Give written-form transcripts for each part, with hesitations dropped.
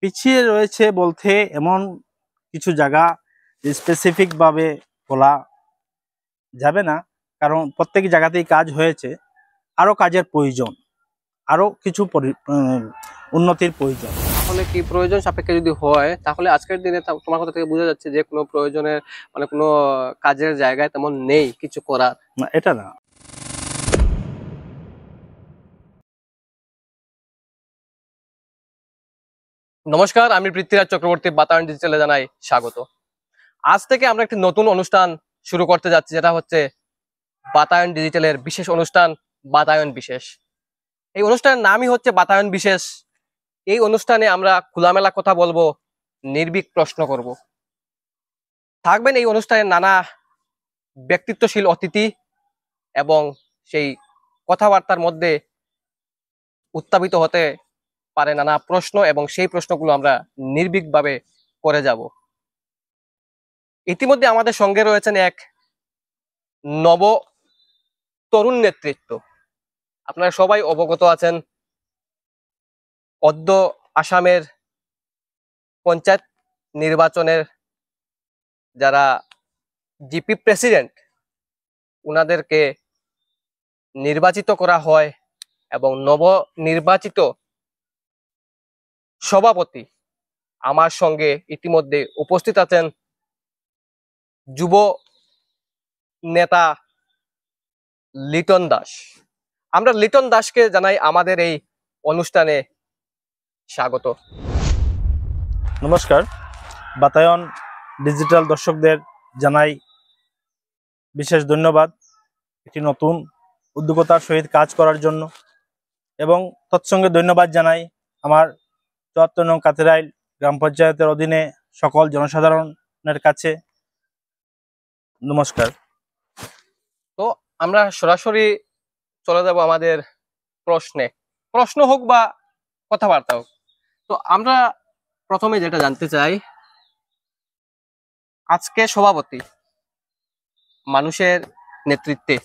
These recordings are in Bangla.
পিছিয়ে রয়েছে বলতে এমন কিছু জায়গা স্পেসিফিক ভাবে বলা যাবে না, কারণ প্রত্যেক জায়গাতেই কাজ হয়েছে। আরো কাজের প্রয়োজন, আরো কিছু উন্নতির প্রয়োজন। তাহলে কি প্রয়োজন সাপেক্ষে যদি হয়, তাহলে আজকের দিনে তোমার কথা থেকে বোঝা যাচ্ছে যে কোনো প্রয়োজনের মানে কোনো কাজের জায়গায় তেমন নেই কিছু করার। না, এটা না। নমস্কার, আমি পৃথ্বীরাজ চক্রবর্তী, বাতায়ন ডিজিটালে জানাই স্বাগত। আজ থেকে আমরা একটি নতুন অনুষ্ঠান শুরু করতে যাচ্ছি, যেটা হচ্ছে বাতায়ন ডিজিটালের বিশেষ অনুষ্ঠান বাতায়ন বিশেষ। এই অনুষ্ঠানের নামই হচ্ছে বাতায়ন বিশেষ। এই অনুষ্ঠানে আমরা খোলামেলা কথা বলবো, নির্ভীক প্রশ্ন করব। থাকবেন এই অনুষ্ঠানে নানা ব্যক্তিত্বশীল অতিথি, এবং সেই কথাবার্তার মধ্যে উত্থাপিত হতে পারে নানা প্রশ্ন, এবং সেই প্রশ্নগুলো আমরা নির্ভীকভাবে করে যাব। ইতিমধ্যে আমাদের সঙ্গে রয়েছেন এক নব তরুণ নেতৃত্ব। আপনারা সবাই অবগত আছেন, অদ্য আসামের পঞ্চায়েত নির্বাচনের যারা জিপি প্রেসিডেন্ট, উনাদেরকে নির্বাচিত করা হয়, এবং নব নির্বাচিত সভাপতি আমার সঙ্গে ইতিমধ্যে উপস্থিত আছেন যুব নেতা লিটন দাস। আমরা লিটন দাসকে জানাই আমাদের এই অনুষ্ঠানে স্বাগত। নমস্কার, বাতায়ন ডিজিটাল দর্শকদের জানাই বিশেষ ধন্যবাদ একটি নতুন উদ্যোগতার সহিত কাজ করার জন্য, এবং তৎসঙ্গে ধন্যবাদ জানাই আমার ৭৪ নং কাতেরাইল গ্রাম পঞ্চায়েতের অধীনে সকল জনসাধারণের কাছে নমস্কার। তো আমরা সরাসরি চলে যাব আমাদের প্রশ্নে। প্রশ্ন হোক বা কথাবার্তা হোক, তো আমরা প্রথমে যেটা জানতে চাই, আজকে সভাপতি মানুষের নেতৃত্বে,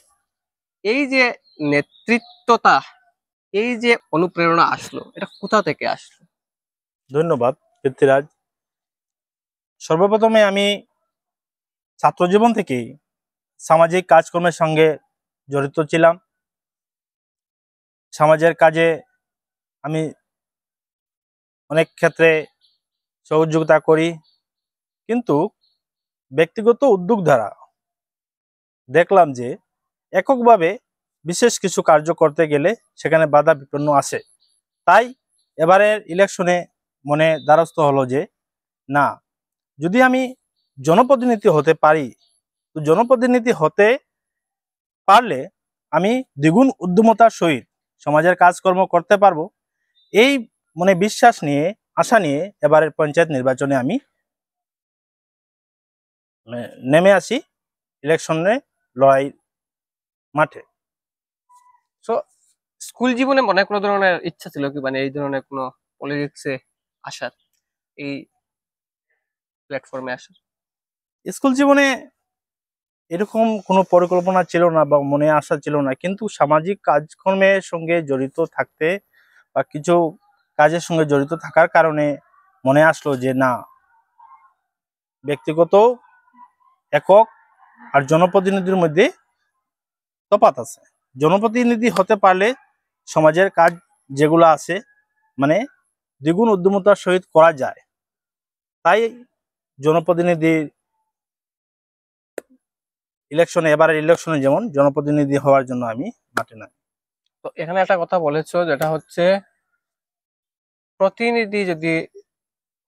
এই যে নেতৃত্বটা, এই যে অনুপ্রেরণা আসলো, এটা কোথা থেকে আসলো? ধন্যবাদ পৃথ্বীরাজ। সর্বপ্রথমে আমি ছাত্র জীবন থেকেই সামাজিক কাজকর্মের সঙ্গে জড়িত ছিলাম। সমাজের কাজে আমি অনেক ক্ষেত্রে সহযোগিতা করি, কিন্তু ব্যক্তিগত উদ্যোগ দ্বারা দেখলাম যে এককভাবে বিশেষ কিছু কার্য করতে গেলে সেখানে বাধা বিপন্ন আসে। তাই এবারের ইলেকশনে মনে দ্বারস্থ হলো যে না, যদি আমি জনপ্রতিনিধি হতে পারি, তো জনপ্রতিনিধি হতে পারলে আমি দ্বিগুণ উদ্যমতার সহিত সমাজের কাজকর্ম করতে পারবো। এই মনে বিশ্বাস নিয়ে, আশা নিয়ে এবারের পঞ্চায়েত নির্বাচনে আমি নেমে আসি ইলেকশনে লড়াই মাঠে। তো স্কুল জীবনে মনে কোনো ধরনের ইচ্ছা ছিল কি, মানে এই ধরনের কোনো পলিটিক্সে আসার, এই প্ল্যাটফর্মে আসার? স্কুল জীবনে এরকম কোনো পরিকল্পনা ছিল না বা মনে আসা ছিল না, কিন্তু সামাজিক কাজকর্মের সঙ্গে জড়িত থাকতে বা কিছু কাজের সঙ্গে জড়িত থাকার কারণে মনে আসলো যে না, ব্যক্তিগত একক আর জনপ্রতিনিধির মধ্যে তফাৎ আছে। জনপ্রতিনিধি হতে পারলে সমাজের কাজ যেগুলো আছে মানে দ্বিগুণ উদ্যমতার সহিত করা যায়। তাই জনপ্রতিনিধি ইলেকশনে, এবারের ইলেকশনে যেমন জনপ্রতিনিধি হওয়ার জন্য আমি মাঠে নামি। তো এখানে একটা কথা বলেছো, যেটা হচ্ছে প্রতিনিধি যদি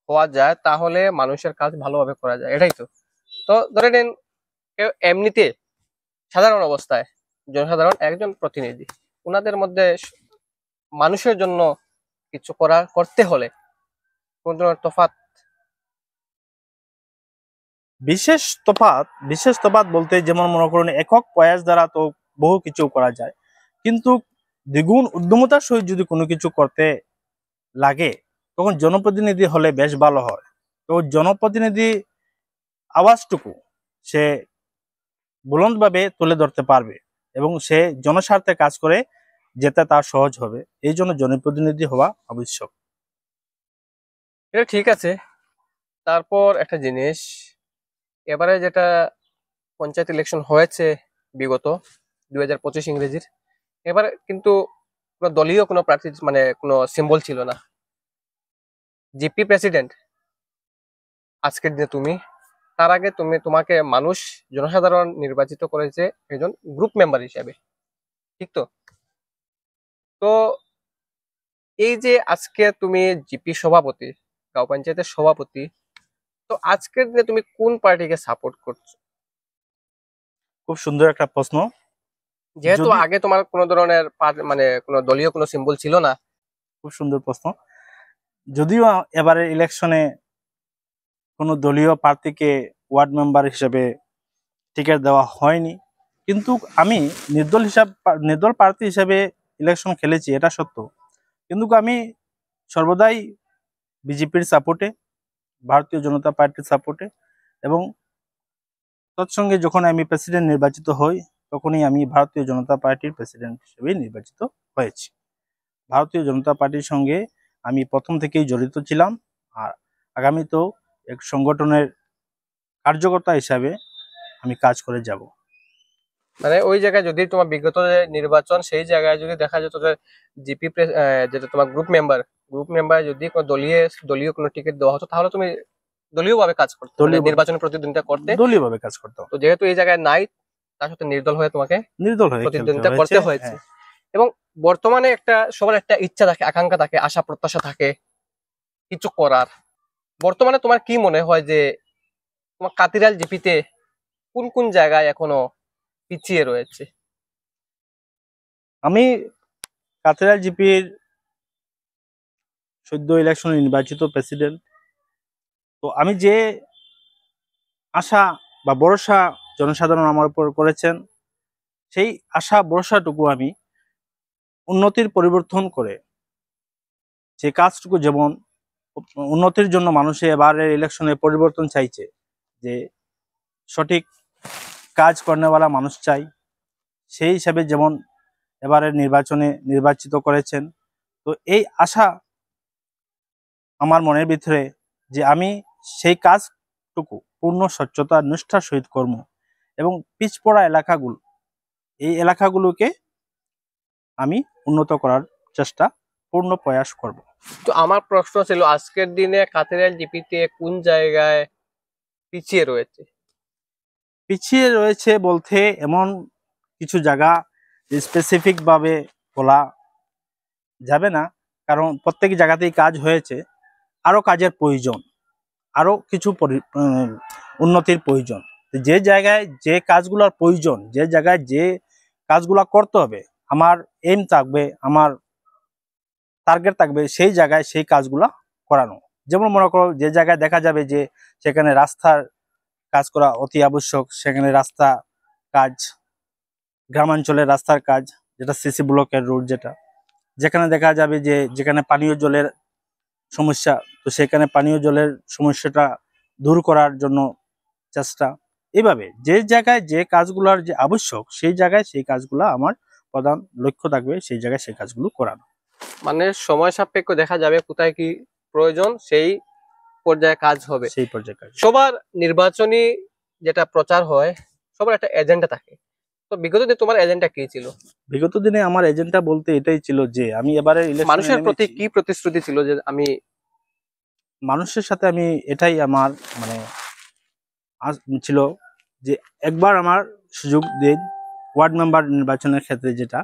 হওয়া যায় তাহলে মানুষের কাজ ভালোভাবে করা যায়, এটাই তো? তো ধরে নিন কেউ এমনিতে সাধারণ অবস্থায়, জনসাধারণ একজন প্রতিনিধি, ওনাদের মধ্যে মানুষের জন্য কিছু করতে হলে কোন ধরনের তফাৎ? বিশেষ তফাৎ বলতে যেমন মনে করুন একক প্রয়াস দ্বারা তো বহু কিছু করা যায়, কিন্তু দ্বিগুণ উদ্যমতার সহিত যদি কোনো কিছু করতে লাগে তখন জনপ্রতিনিধি হলে বেশ ভালো হয়। তো জনপ্রতিনিধি আওয়াজটুকু সে বুলন্দভাবে তুলে ধরতে পারবে এবং সে জনস্বার্থে কাজ করে যেতে তার সহজ হবে। এই জন্য জনপ্রতিনিধি হওয়া আবশ্যক। এটা ঠিক আছে। তারপর একটা জিনিস, এবারে যেটা পঞ্চায়েত ইলেকশন হয়েছে বিগত 2025 ইংরেজির, এবারে কিন্তু কোনো দলীয় কোনো প্রার্থী মানে কোনো সিম্বল ছিল না। জিপি প্রেসিডেন্ট আজকের দিনে তুমি, তার আগে তোমাকে মানুষ জনসাধারণ নির্বাচিত করেছে একজন গ্রুপ মেম্বার হিসেবে, ঠিক তো? তো এই যে আজকে তুমি জিপি সভাপতি, গাঁও পঞ্চায়েতের সভাপতি, তো আজকের দিনে তুমি কোন পার্টিকে সাপোর্ট করছো? খুব সুন্দর একটা প্রশ্ন। যেহেতু যদি আগে তোমার কোনো ধরনের মানে কোনো দলীয় কোনো সিম্বল ছিল না। খুব সুন্দর প্রশ্ন। যদিও এবারে ইলেকশনে কোনো দলীয় প্রার্থীকে ওয়ার্ড মেম্বার হিসেবে টিকিট দেওয়া হয়নি, কিন্তু আমি নির্দল প্রার্থী হিসেবে ইলেকশন খেলেছি, এটা সত্য। কিন্তু আমি সর্বদাই বিজেপির সাপোর্টে, ভারতীয় জনতা পার্টির সাপোর্টে, এবং তৎসঙ্গে যখন আমি প্রেসিডেন্ট নির্বাচিত হই তখনই আমি ভারতীয় জনতা পার্টির প্রেসিডেন্ট হিসেবে নির্বাচিত হয়েছি। ভারতীয় জনতা পার্টির সঙ্গে আমি প্রথম থেকেই জড়িত ছিলাম, আর আগামীতেও এক সংগঠনের কার্যকর্তা হিসাবে আমি কাজ করে যাব। মানে ওই জায়গায় যদি তোমার বিগত যে নির্বাচন, সেই জায়গায় যদি দেখা যেত যে জিপি যেটা তোমার গ্রুপ মেম্বার যদি কোনো দলীয় কোনো টিকিট দেওয়া হতো, তাহলে তুমি দলীয় ভাবে কাজ করতে, মানে দলীয় নির্বাচনে প্রতিদ্বন্দ্বিতা করতে। দলীয়ভাবে কাজ করতে হবে। তো যেহেতু এই জায়গায় নাই, তার সাথে নির্দল হয়ে তোমাকে নির্দল হয়ে খেলতে প্রতিদ্বন্দ্বিতা হয়েছে। করতে হয়েছে। হ্যাঁ, এবং বর্তমানে সবার একটা ইচ্ছা থাকে, আকাঙ্ক্ষা থাকে, আশা প্রত্যাশা থাকে কিছু করার। বর্তমানে তোমার কি মনে হয় যে তোমার কাতিরাল জিপিতে কোন কোন জায়গায় এখনো পিছিয়ে রয়েছে? আমি কাতিরাল জিপির সদ্য ইলেকশনে নির্বাচিত প্রেসিডেন্ট। তো আমি যে আশা বা ভরসা জনসাধারণ আমার উপর করেছেন, সেই আশা ভরসাটুকু আমি উন্নতির পরিবর্তন করে যে কাজটুকু, যেমন উন্নতির জন্য মানুষে এবারের ইলেকশনে পরিবর্তন চাইছে, যে সঠিক কাজ করেনেওয়ালা মানুষ চাই, সেই হিসাবে যেমন এবারের নির্বাচনে নির্বাচিত করেছেন। তো এই আশা আমার মনের ভিতরে, যে আমি সেই কাজটুকু পূর্ণ স্বচ্ছতা নিষ্ঠার সহিত কর্ম, এবং পিছপড়া এই এলাকাগুলোকে আমি উন্নত করার চেষ্টা, পূর্ণ প্রয়াস করব। তো আমার প্রশ্ন ছিল আজকের দিনে কাতিরাল জিপিতে কোন জায়গায় পিছিয়ে রয়েছে? পিছিয়ে রয়েছে বলতে এমন কিছু জায়গা স্পেসিফিক ভাবে বলা যাবে না, কারণ প্রত্যেক জায়গাতেই কাজ হয়েছে। আরো কাজের প্রয়োজন, আরো কিছু উন্নতির প্রয়োজন। যে জায়গায় যে কাজগুলোর প্রয়োজন, যে জায়গায় যে কাজগুলো করতে হবে, আমার এইম থাকবে, আমার টার্গেট থাকবে, সেই জায়গায় সেই কাজগুলা করানো। যেমন মনে করো, যে জায়গায় দেখা যাবে যে সেখানে রাস্তার কাজ করা অতি আবশ্যক, সেখানে রাস্তা কাজ, গ্রামাঞ্চলের রাস্তার কাজ, যেটা সিসি ব্লকের রোড, যেখানে দেখা যাবে যে যেখানে পানীয় জলের সমস্যা, তো সেখানে পানীয় জলের সমস্যাটা দূর করার জন্য চেষ্টা। এইভাবে যে জায়গায় যে কাজগুলোর যে আবশ্যক, সেই জায়গায় সেই কাজগুলো আমার প্রধান লক্ষ্য থাকবে, সেই জায়গায় সেই কাজগুলো করানো। মানে সময় সাপেক্ষ দেখা যাবে কোথায় কি প্রয়োজন, সেই পর্যায়ে কাজ হবে। সেই পর্যায়ে কাজ। সবার নির্বাচনী যেটা প্রচার হয়, সবার একটা এজেন্ডা থাকে। তো বিগত দিনে তোমার এজেন্ডা কি ছিল? বিগত দিনে আমার এজেন্ডা বলতে এটাই ছিল যে আমি এবারে ইলেকশনে মানুষের প্রতি নেমেছি, কি প্রতিশ্রুতি ছিল যে আমি মানুষের সাথে আমি, এটাই আমার মানে ছিল যে একবার আমার সুযোগ দিন ওয়ার্ড মেম্বার নির্বাচনের ক্ষেত্রে, যেটা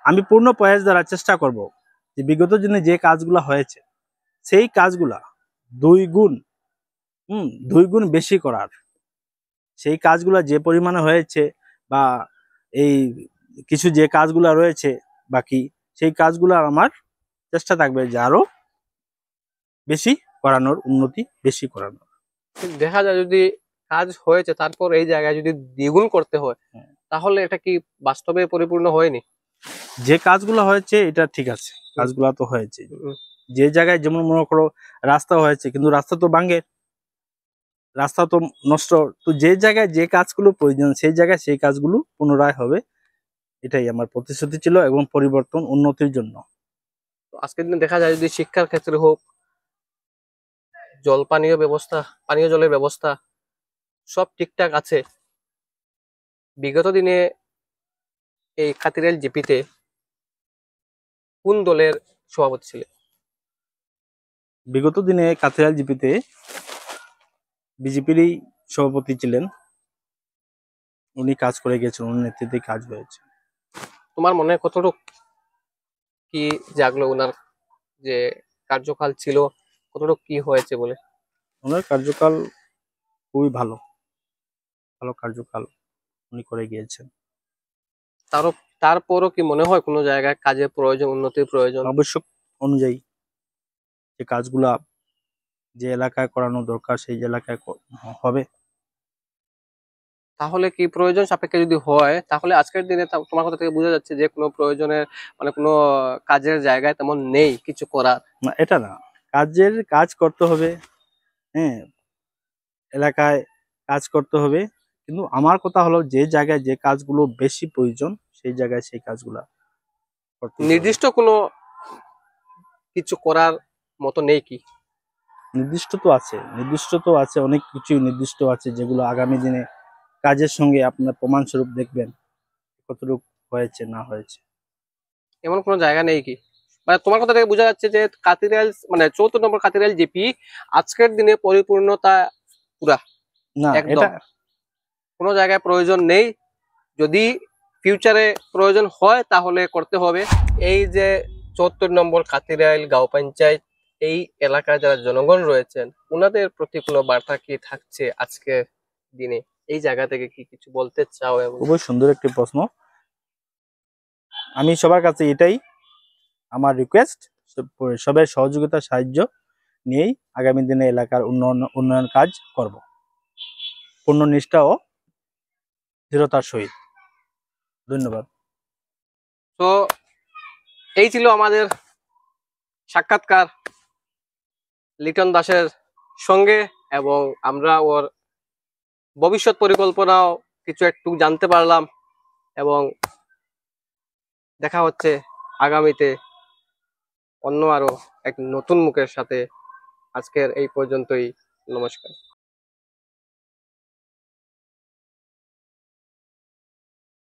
আমি পূর্ণ প্রয়াস দ্বারা চেষ্টা করব যে বিগত দিনে যে কাজগুলো হয়েছে সেই কাজগুলা দুই গুণ দুই গুণ বেশি করার। সেই কাজগুলো যে পরিমাণে হয়েছে, বা এই কিছু যে কাজগুলো রয়েছে বাকি, সেই কাজগুলো আমার চেষ্টা থাকবে যে আরো বেশি করানোর, উন্নতি বেশি করানোর। দেখা যায় যদি কাজ হয়েছে তারপর এই জায়গায় যদি দ্বিগুণ করতে হয়, তাহলে এটা কি বাস্তবে পরিপূর্ণ হয়নি? যে কাজগুলো হয়েছে এটা ঠিক আছে, কাজগুলো তো হয়েছে। যে জায়গায় যেমন মনে করো রাস্তা হয়েছে, কিন্তু রাস্তা তো ভাঙে, রাস্তা তো নষ্ট। তো যে জায়গায় যে কাজগুলো প্রয়োজন, সেই জায়গায় সেই কাজগুলো পুনরায় হবে। এটাই আমার প্রতিশ্রুতি ছিল, এবং পরিবর্তন উন্নতির জন্য। তো আজকের দিনে দেখা যায় যদি শিক্ষার ক্ষেত্রে হোক, পানীয় জলের ব্যবস্থা সব ঠিকঠাক আছে। বিগত দিনে এই কাতিরাইল জিপিতে কোন দলের সভাপতি ছিলেন? বিগত দিনে কাথিরাল জিপিতে বিজেপিরই সভাপতি ছিলেন। উনি কাজ করে গেছেন, ওনার নেতৃত্বে কাজ হয়েছে। তোমার মনে কতটুকু কি জাগলো ওনার যে কার্যকাল ছিল, কতটুকু কি হয়েছে বলে? ওনার কার্যকাল খুবই ভালো, ভালো কার্যকাল উনি করে গিয়েছেন। তারও তারপরও কি মনে হয় কোনো জায়গায় কাজের প্রয়োজন, উন্নতির প্রয়োজন? আবশ্যক অনুযায়ী যে কাজগুলা যে এলাকায় করানো দরকার সেই এলাকায় হবে। তাহলে কি প্রয়োজন সাপেক্ষে যদি হয়, তাহলে আজকের দিনে তোমার কথা থেকে বোঝা যাচ্ছে যে কোনো প্রয়োজনের মানে কোনো কাজের জায়গায় তেমন নেই কিছু করার। না, এটা না, কাজ করতে হবে। হ্যাঁ, এলাকায় কাজ করতে হবে, কিন্তু আমার কথা হলো যে জায়গায় যে কাজগুলো বেশি প্রয়োজন সেই জায়গায় সেই কাজগুলা করতে হবে। নির্দিষ্ট কোনো কিছু করার মতো নেই কি? নির্দিষ্ট তো আছে, অনেক কিছু নির্দিষ্ট আছে যেগুলো আগামী দিনে কাজের সঙ্গে আপনার প্রমাণস্বরূপ দেখবেন কতটুকু হয়েছে না হয়েছে। এমন কোনো জায়গা নেই কি? মানে তোমার কথা থেকে বোঝা যাচ্ছে যে কাতিরাইল মানে চৌদ্দ নম্বর কাতিরাইল জিপি আজকের দিনে পরিপূর্ণতা পুরা না, একদম এটা কোনো জায়গায় প্রয়োজন নেই। যদি ফিউচারে প্রয়োজন হয় তাহলে করতে হবে। এই যে ৭৪ নম্বর কাতিরাইল গাঁও পঞ্চায়েত, এই এলাকায় যারা জনগণ রয়েছেন ওনাদের প্রতি কোনো বার্তা কি থাকছে আজকের দিনে? এই জায়গা থেকে কি কিছু বলতে চাও? এবং খুবই সুন্দর একটি প্রশ্ন। আমি সবার কাছে এটাই আমার রিকোয়েস্ট, সবাই সহযোগিতা সাহায্য নিয়েই আগামী দিনে এলাকার উন্নয়ন কাজ করব পূর্ণ নিষ্ঠা ও দৃঢ়তার সহিত। ধন্যবাদ। তো এই ছিল আমাদের সাক্ষাৎকার লিটন দাসের সঙ্গে, এবং আমরা ওর ভবিষ্যৎ পরিকল্পনাও কিছু একটু জানতে পারলাম, এবং দেখা হচ্ছে আগামীতে অন্য আরো এক নতুন মুখের সাথে। আজকের এই পর্যন্তই। নমস্কার।